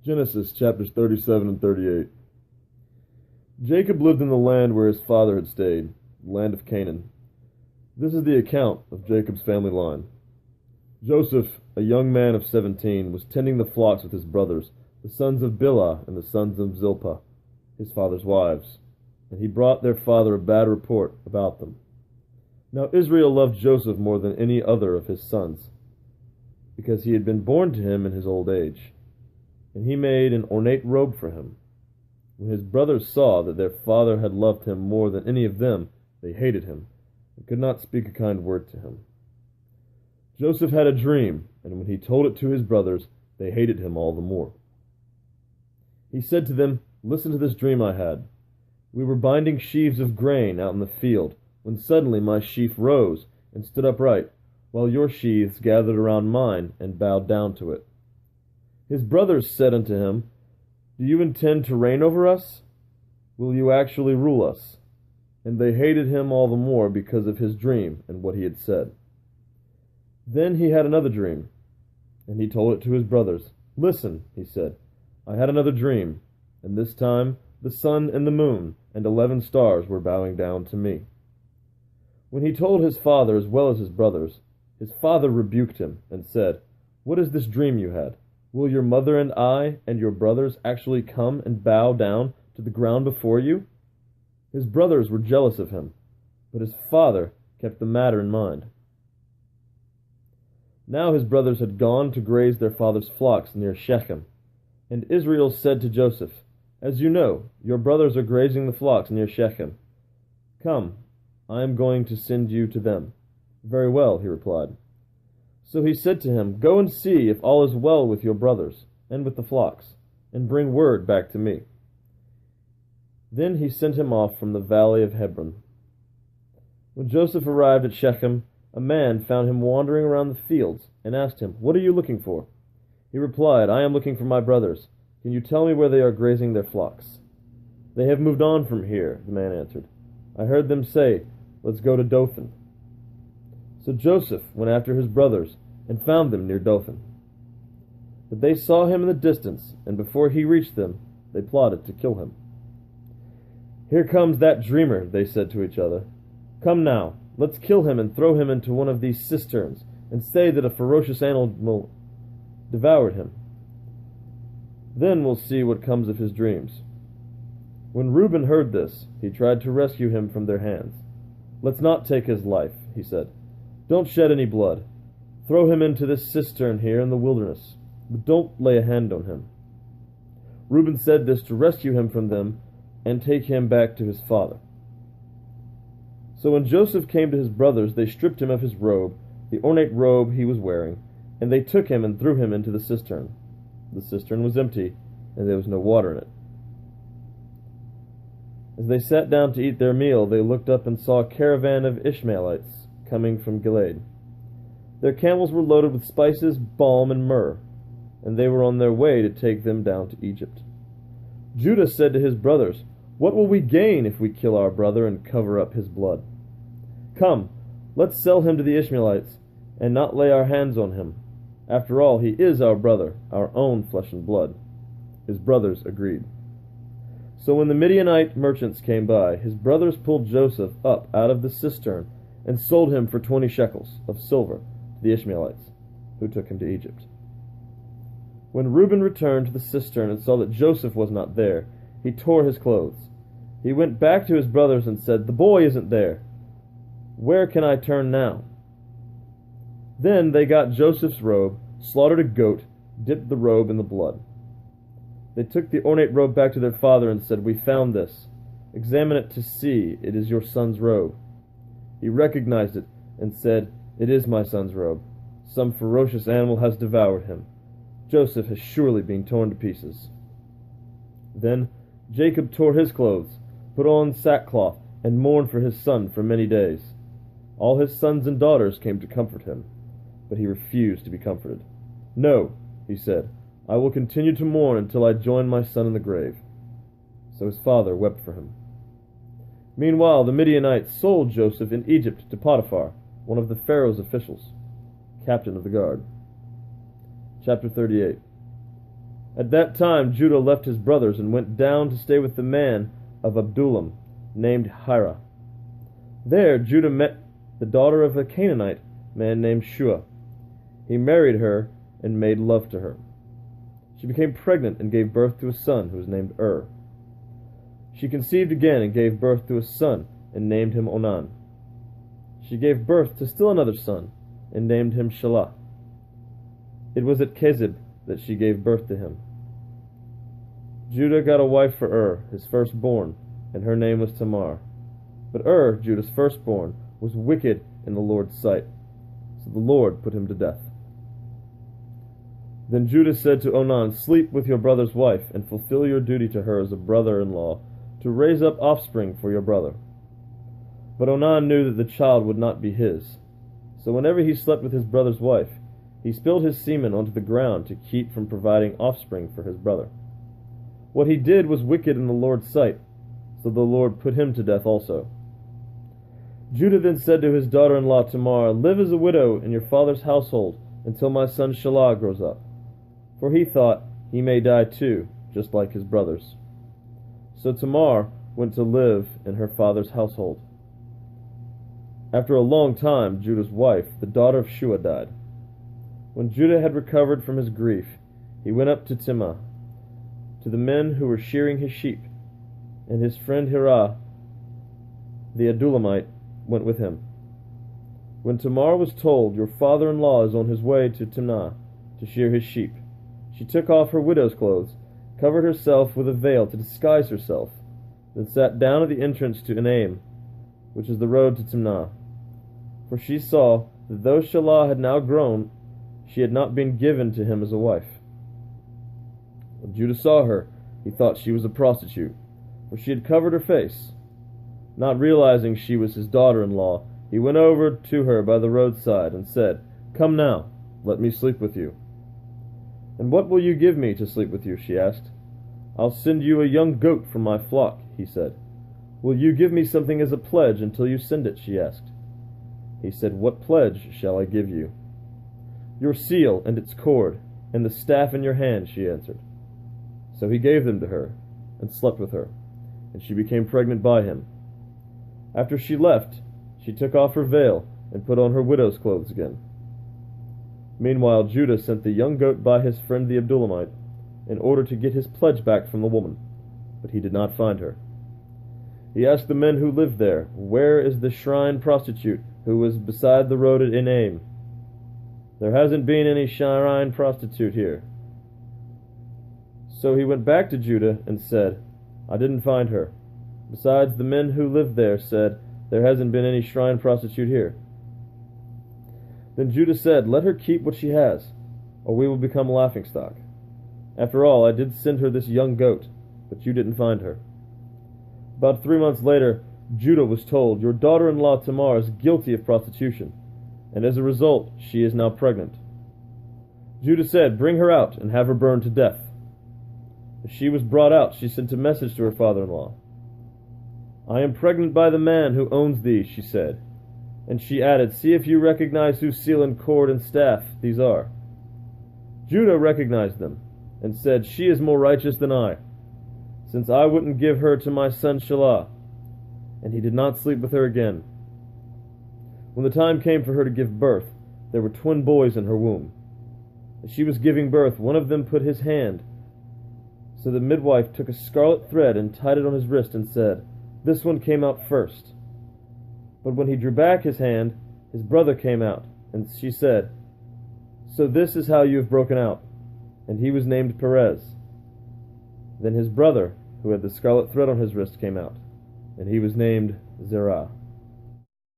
Genesis chapters 37 and 38. Jacob lived in the land where his father had stayed, the land of Canaan. This is the account of Jacob's family line. Joseph, a young man of 17, was tending the flocks with his brothers, the sons of Bilhah and the sons of Zilpah, his father's wives, and he brought their father a bad report about them. Now Israel loved Joseph more than any other of his sons, because he had been born to him in his old age. And he made an ornate robe for him. When his brothers saw that their father had loved him more than any of them, they hated him, and could not speak a kind word to him. Joseph had a dream, and when he told it to his brothers, they hated him all the more. He said to them, "Listen to this dream I had. We were binding sheaves of grain out in the field, when suddenly my sheaf rose and stood upright, while your sheaves gathered around mine and bowed down to it. His brothers said unto him, Do you intend to reign over us? Will you actually rule us? And they hated him all the more because of his dream and what he had said. Then he had another dream, and he told it to his brothers. Listen, he said, I had another dream, and this time the sun and the moon and 11 stars were bowing down to me. When he told his father as well as his brothers, his father rebuked him and said, What is this dream you had? Will your mother and I and your brothers actually come and bow down to the ground before you? His brothers were jealous of him, but his father kept the matter in mind. Now his brothers had gone to graze their father's flocks near Shechem. And Israel said to Joseph, As you know, your brothers are grazing the flocks near Shechem. Come, I am going to send you to them. Very well, he replied. So he said to him, Go and see if all is well with your brothers, and with the flocks, and bring word back to me. Then he sent him off from the valley of Hebron. When Joseph arrived at Shechem, a man found him wandering around the fields, and asked him, What are you looking for? He replied, I am looking for my brothers. Can you tell me where they are grazing their flocks? They have moved on from here, the man answered. I heard them say, Let's go to Dothan. So Joseph went after his brothers, and found them near Dothan. But they saw him in the distance, and before he reached them, they plotted to kill him. Here comes that dreamer, they said to each other. Come now, let's kill him and throw him into one of these cisterns, and say that a ferocious animal devoured him. Then we'll see what comes of his dreams. When Reuben heard this, he tried to rescue him from their hands. Let's not take his life, he said. Don't shed any blood. Throw him into this cistern here in the wilderness, but don't lay a hand on him. Reuben said this to rescue him from them and take him back to his father. So when Joseph came to his brothers, they stripped him of his robe, the ornate robe he was wearing, and they took him and threw him into the cistern. The cistern was empty, and there was no water in it. As they sat down to eat their meal, they looked up and saw a caravan of Ishmaelites coming from Gilead. Their camels were loaded with spices, balm, and myrrh, and they were on their way to take them down to Egypt. Judah said to his brothers, What will we gain if we kill our brother and cover up his blood? Come, let's sell him to the Ishmaelites, and not lay our hands on him. After all, he is our brother, our own flesh and blood. His brothers agreed. So when the Midianite merchants came by, his brothers pulled Joseph up out of the cistern and sold him for 20 shekels of silver to the Ishmaelites, who took him to Egypt. When Reuben returned to the cistern and saw that Joseph was not there, he tore his clothes. He went back to his brothers and said, The boy isn't there. Where can I turn now? Then they got Joseph's robe, slaughtered a goat, dipped the robe in the blood. They took the ornate robe back to their father and said, We found this. Examine it to see it is your son's robe. He recognized it and said, It is my son's robe. Some ferocious animal has devoured him. Joseph has surely been torn to pieces. Then Jacob tore his clothes, put on sackcloth, and mourned for his son for many days. All his sons and daughters came to comfort him, but he refused to be comforted. No, he said, I will continue to mourn until I join my son in the grave. So his father wept for him. Meanwhile, the Midianites sold Joseph in Egypt to Potiphar, one of the Pharaoh's officials, captain of the guard. Chapter 38. At that time Judah left his brothers and went down to stay with the man of Adullam, named Hira. There Judah met the daughter of a Canaanite man named Shua. He married her and made love to her. She became pregnant and gave birth to a son who was named She conceived again and gave birth to a son and named him Onan. She gave birth to still another son and named him Shelah. It was at Kezib that she gave birth to him. Judah got a wife for his firstborn, and her name was Tamar. But Judah's firstborn, was wicked in the Lord's sight, so the Lord put him to death. Then Judah said to Onan, "Sleep with your brother's wife, and fulfill your duty to her as a brother-in-law, to raise up offspring for your brother." But Onan knew that the child would not be his. So whenever he slept with his brother's wife, he spilled his semen onto the ground to keep from providing offspring for his brother. What he did was wicked in the Lord's sight, so the Lord put him to death also. Judah then said to his daughter-in-law Tamar, "Live as a widow in your father's household until my son Shelah grows up." For he thought, he may die too, just like his brothers. So Tamar went to live in her father's household. After a long time, Judah's wife, the daughter of Shua, died. When Judah had recovered from his grief, he went up to Timnah, to the men who were shearing his sheep, and his friend Hira, the Adullamite, went with him. When Tamar was told, "Your father-in-law is on his way to Timnah to shear his sheep," she took off her widow's clothes, covered herself with a veil to disguise herself, then sat down at the entrance to Enaim, which is the road to Timnah. For she saw that though Shelah had now grown, she had not been given to him as a wife. When Judah saw her, he thought she was a prostitute, for she had covered her face. Not realizing she was his daughter-in-law, he went over to her by the roadside and said, "Come now, let me sleep with you." "And what will you give me to sleep with you?" she asked. "I'll send you a young goat from my flock," he said. "Will you give me something as a pledge until you send it?" she asked. He said, "What pledge shall I give you?" "Your seal and its cord, and the staff in your hand," she answered. So he gave them to her, and slept with her, and she became pregnant by him. After she left, she took off her veil, and put on her widow's clothes again. Meanwhile Judah sent the young goat by his friend the Adullamite, in order to get his pledge back from the woman, but he did not find her. He asked the men who lived there, "Where is the shrine prostitute who was beside the road at Enaim?" "There hasn't been any shrine prostitute here." So he went back to Judah and said, "I didn't find her. Besides, the men who lived there said, 'There hasn't been any shrine prostitute here.'" Then Judah said, "Let her keep what she has, or we will become laughingstock. After all, I did send her this young goat, but you didn't find her." About 3 months later, Judah was told, "Your daughter-in-law Tamar is guilty of prostitution, and as a result, she is now pregnant." Judah said, "Bring her out and have her burned to death." As she was brought out, she sent a message to her father-in-law. "I am pregnant by the man who owns thee," she said. And she added, "See if you recognize whose seal and cord and staff these are." Judah recognized them, and said, "She is more righteous than I, since I wouldn't give her to my son Shelah." And he did not sleep with her again. When the time came for her to give birth, there were twin boys in her womb. As she was giving birth, one of them put his hand. So the midwife took a scarlet thread and tied it on his wrist and said, "This one came out first." But when he drew back his hand, his brother came out, and she said, "So this is how you have broken out." And he was named Perez. Then his brother, who had the scarlet thread on his wrist, came out, and he was named Zerah.